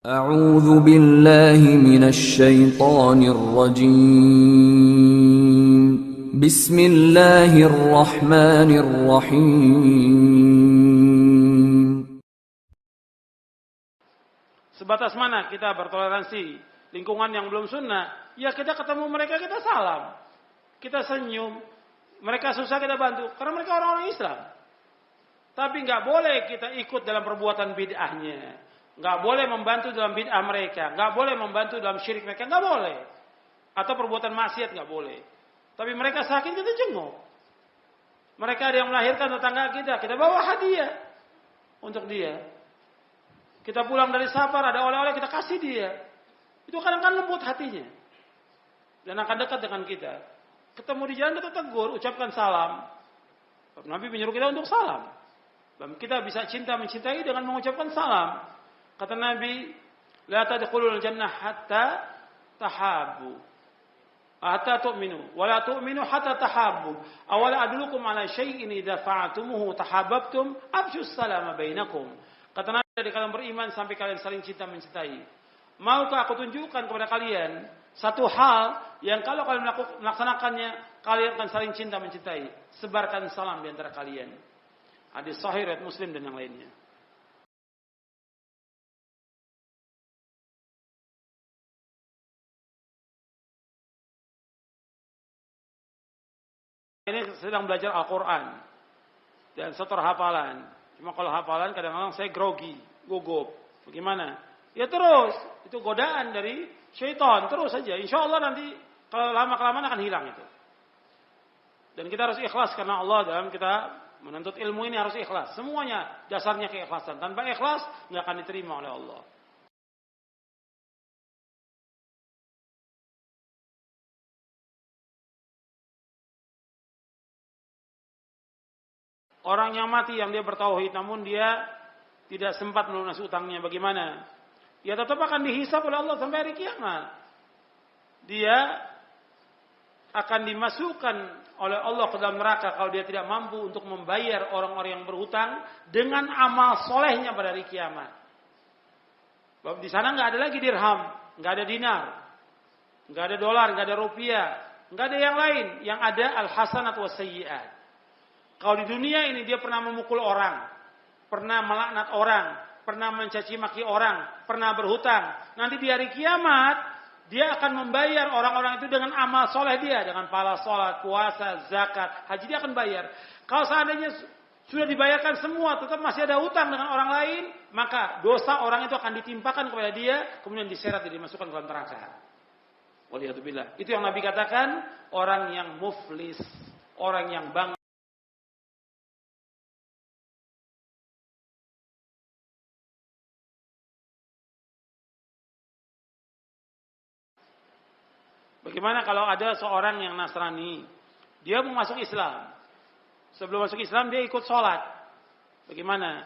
أعوذ بالله من الشيطان الرجيم بسم الله الرحمن الرحيم. Sebatas mana kita bertoleransi lingkungan yang belum sunnah, ya kita ketemu mereka kita salam, kita senyum, mereka susah kita bantu karena mereka orang-orang Islam. Tapi nggak boleh kita ikut dalam perbuatan bid'ahnya, nggak boleh membantu dalam bid'ah mereka, nggak boleh membantu dalam syirik mereka, nggak boleh. Atau perbuatan maksiat nggak boleh. Tapi mereka sakit kita jenguk. Mereka ada yang melahirkan tetangga kita bawa hadiah untuk dia. Kita pulang dari safar ada oleh-oleh kita kasih dia. Itu kadang-kadang lembut hatinya dan akan dekat dengan kita. Ketemu di jalan kita tegur, ucapkan salam. Nabi menyuruh kita untuk salam. Dan kita bisa cinta mencintai dengan mengucapkan salam. Kata Nabi, la tadkhulul jannah hatta tahabbu. Hatta tu'minu, wa la tu'minu hatta tahabbu. Awala adlukum ala syai'in idza fa'atumuhu tahabbtum, afshus salama bainakum. Kata Nabi, dari kalian beriman sampai kalian saling cinta mencintai. Maukah aku tunjukkan kepada kalian satu hal yang kalau kalian melaksanakannya, kalian akan saling cinta mencintai. Sebarkan salam di antara kalian. Hadis sahih riwayat Muslim dan yang lainnya. Ini sedang belajar Al-Quran dan setor hafalan. Cuma kalau hafalan kadang-kadang saya grogi, gugup. Bagaimana? Ya terus, itu godaan dari syaitan. Terus saja, insya Allah nanti kalau lama-kelamaan akan hilang itu. Dan kita harus ikhlas karena Allah dalam kita menuntut ilmu ini harus ikhlas. Semuanya dasarnya keikhlasan. Tanpa ikhlas nggak akan diterima oleh Allah. Orang yang mati yang dia bertauhid namun dia tidak sempat melunasi utangnya, bagaimana? Dia tetap akan dihisab oleh Allah sampai hari kiamat. Dia akan dimasukkan oleh Allah ke dalam neraka kalau dia tidak mampu untuk membayar orang-orang yang berhutang dengan amal solehnya pada hari kiamat. Sebab di sana nggak ada lagi dirham, nggak ada dinar, nggak ada dolar, nggak ada rupiah, nggak ada yang lain. Yang ada al-hasanat was sayyi'at. Kalau di dunia ini dia pernah memukul orang, pernah melaknat orang, pernah mencaci maki orang, pernah berhutang. Nanti di hari kiamat, dia akan membayar orang-orang itu dengan amal soleh dia. Dengan pahala sholat, puasa, zakat, haji dia akan bayar. Kalau seandainya sudah dibayarkan semua, tetap masih ada hutang dengan orang lain, maka dosa orang itu akan ditimpakan kepada dia, kemudian diseret dan dimasukkan ke dalam neraka. Waliyatubillah. Itu yang Nabi katakan, orang yang muflis, orang yang bangkrut. Bagaimana kalau ada seorang yang Nasrani, dia mau masuk Islam. Sebelum masuk Islam dia ikut sholat. Bagaimana?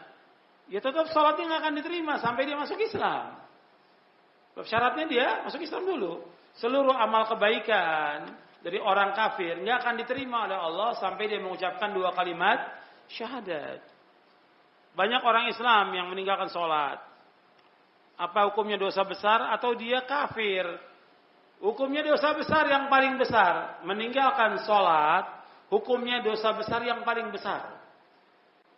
Ya tetap sholatnya nggak akan diterima sampai dia masuk Islam. Syaratnya dia masuk Islam dulu. Seluruh amal kebaikan dari orang kafir nggak akan diterima oleh Allah sampai dia mengucapkan 2 kalimat syahadat. Banyak orang Islam yang meninggalkan sholat. Apa hukumnya dosa besar atau dia kafir? Hukumnya dosa besar yang paling besar. Meninggalkan sholat, hukumnya dosa besar yang paling besar.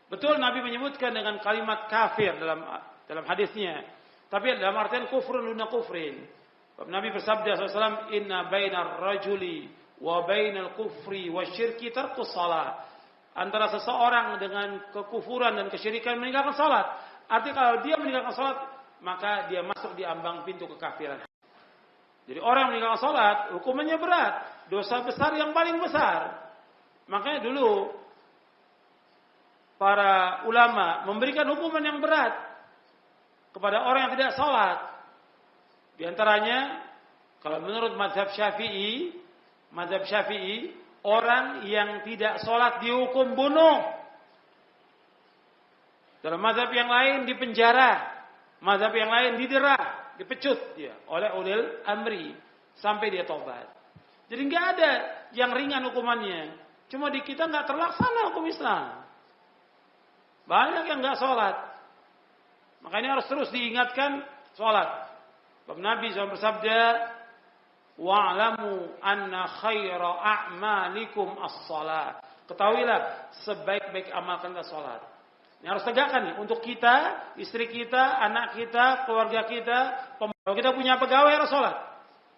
Betul Nabi menyebutkan dengan kalimat kafir dalam hadisnya. Tapi dalam artian kufrun duna kufrin. Nabi bersabda SAW, Inna bainar rajuli wa bainal kufri wa syirki tarkus salat. Antara seseorang dengan kekufuran dan kesyirikan meninggalkan sholat. Artinya kalau dia meninggalkan sholat, maka dia masuk di ambang pintu kekafiran. Jadi orang yang meninggalkan sholat, hukumannya berat. Dosa besar yang paling besar. Makanya dulu, para ulama memberikan hukuman yang berat kepada orang yang tidak sholat. Di antaranya, kalau menurut mazhab Syafi'i, orang yang tidak sholat dihukum bunuh. Dalam mazhab yang lain dipenjara. Mazhab yang lain didera. Dipecut dia oleh ulil amri sampai dia tobat. Jadi nggak ada yang ringan hukumannya. Cuma di kita nggak terlaksana hukum Islam. Banyak yang nggak sholat. Makanya harus terus diingatkan Salat. Sebab Nabi SAW bersabda, wa'lamu anna khaira a'malikum as-salat. Ketahuilah sebaik-baik amal kita salat. Ini harus tegakkan nih untuk kita, istri kita, anak kita, keluarga kita. Kalau kita punya pegawai harus salat.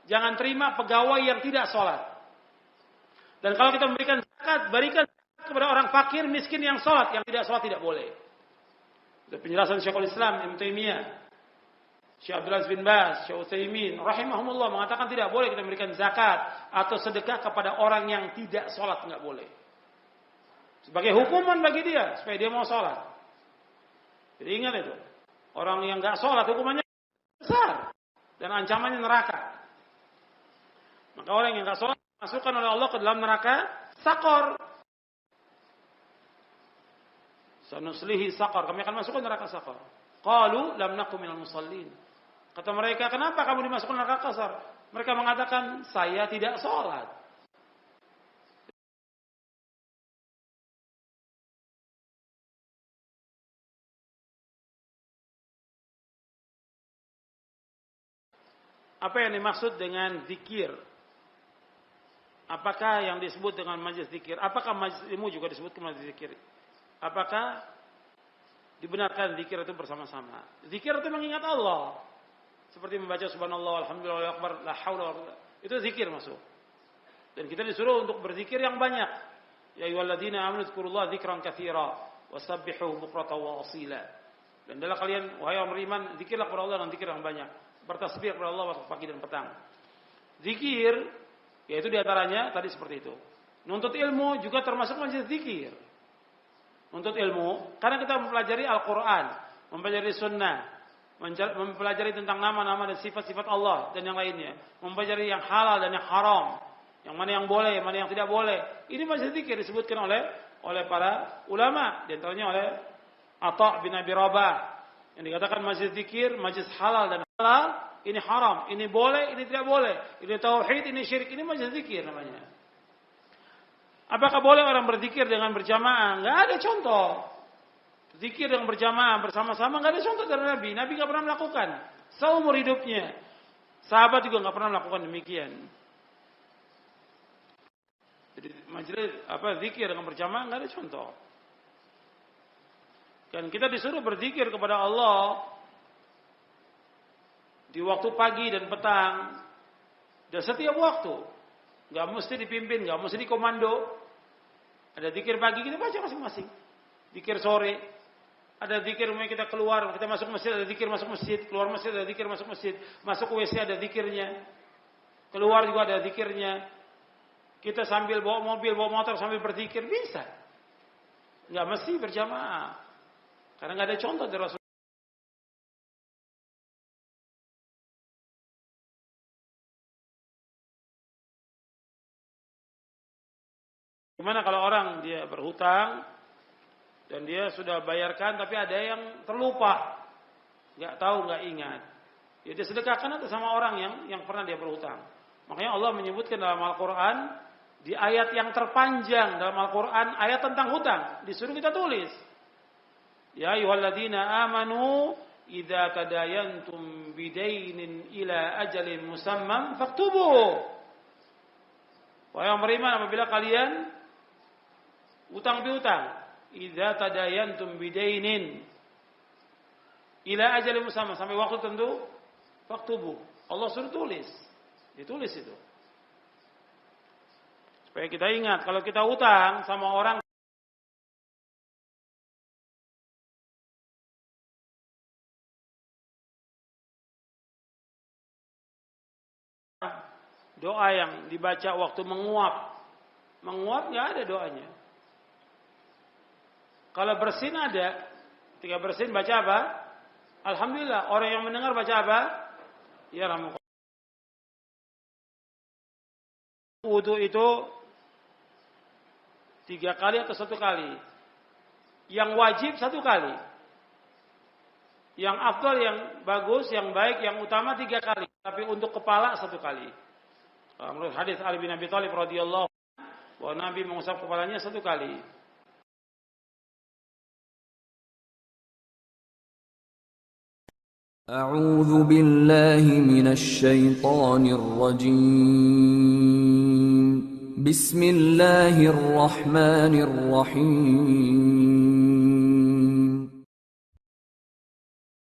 Jangan terima pegawai yang tidak salat. Dan kalau kita memberikan zakat, berikan zakat kepada orang fakir, miskin yang salat, yang tidak salat tidak boleh. Itu penjelasan Syekhul Islam Ibnu Taimiyah, Syekh Abdul Aziz bin Baz, Syekh Utsaimin rahimahumullah mengatakan tidak boleh kita memberikan zakat atau sedekah kepada orang yang tidak salat, enggak boleh. Sebagai hukuman bagi dia supaya dia mau salat. Jadi ingat itu. Orang yang enggak salat hukumannya besar dan ancamannya neraka. Maka orang yang enggak salat masukkan oleh Allah ke dalam neraka Sakor. Sanuslihi Sakor. Kami akan masukkan neraka Sakor. Qalu lam nakum minal musallin. Kata mereka, kenapa kamu dimasukkan neraka Sakor? Mereka mengatakan, saya tidak sholat. Apa yang dimaksud dengan zikir? Apakah yang disebut dengan majlis zikir? Apakah majlis ilmu juga disebut majlis zikir? Apakah dibenarkan zikir itu bersama-sama? Zikir itu mengingat Allah. Seperti membaca subhanallah, alhamdulillah, wallahu akbar, la haula wala quwwata. Itu zikir masuk. Dan kita disuruh untuk berzikir yang banyak. Ya ayyuhalladzina amanu dzkurullaha dzikran katsira wasabbihuhu bukratan wa asila. Dan adalah kalian wahai orang beriman, zikirlah kepada Allah dan zikir yang banyak. Bertasbih kepada Allah waktu pagi dan petang. Zikir yaitu diantaranya tadi seperti itu. Nuntut ilmu juga termasuk majlis zikir. Nuntut ilmu karena kita mempelajari Al-Qur'an, mempelajari sunnah, mempelajari tentang nama-nama dan sifat-sifat Allah dan yang lainnya, mempelajari yang halal dan yang haram, yang mana yang boleh, mana yang tidak boleh. Ini majlis zikir disebutkan oleh para ulama, di antaranya oleh Atha bin Abi Rabah yang dikatakan majlis zikir, majlis halal dan halal, ini haram, ini boleh, ini tidak boleh, ini tauhid, ini syirik, ini majlis zikir namanya. Apakah boleh orang berzikir dengan berjamaah? Enggak ada contoh. Zikir yang berjamaah bersama-sama enggak ada contoh dari Nabi. Nabi enggak pernah melakukan seumur hidupnya. Sahabat juga enggak pernah melakukan demikian. Jadi majelis zikir dengan berjamaah enggak ada contoh. Dan kita disuruh berzikir kepada Allah di waktu pagi dan petang dan setiap waktu. Enggak mesti dipimpin, enggak mesti dikomando. Ada zikir pagi kita baca masing-masing. Zikir sore ada zikir kita keluar, kita masuk masjid ada zikir masuk masjid, keluar masjid ada zikir masuk masjid, masuk ke WC ada zikirnya, keluar juga ada zikirnya. Kita sambil bawa mobil, bawa motor sambil berzikir bisa. Enggak mesti berjamaah. Karena enggak ada contoh dari Rasul. Gimana kalau orang dia berhutang dan dia sudah bayarkan tapi ada yang terlupa, nggak tahu, nggak ingat, ya dia sedekahkan atau sama orang yang pernah dia berhutang. Makanya Allah menyebutkan dalam Al-Quran di ayat yang terpanjang dalam Al-Quran, ayat tentang hutang disuruh kita tulis. Ya ayyuhalladzina amanu idza tadayantum bidainin ila ajalin musamman faktubu. Wahai yang beriman, apabila kalian utang piutang, idza tadayantum bidainin ila ajalin musamman, sampai waktu tentu, faktubu. Allah suruh tulis. Ditulis itu. Supaya kita ingat kalau kita utang sama orang doa yang dibaca waktu menguap. Menguap nggak ada doanya. Kalau bersin ada. Ketika bersin baca apa? Alhamdulillah. Orang yang mendengar baca apa? Ya rahmukallah. Wudu itu 3 kali atau 1 kali. Yang wajib 1 kali. Yang afdal, yang bagus, yang baik, yang utama 3 kali. Tapi untuk kepala 1 kali. Menurut hadis Ali bin Abi Thalib radhiyallahu anhu bahwa Nabi mengusap kepalanya 1 kali. أعوذ بالله من الشيطان الرجيم. بسم الله الرحمن الرحيم.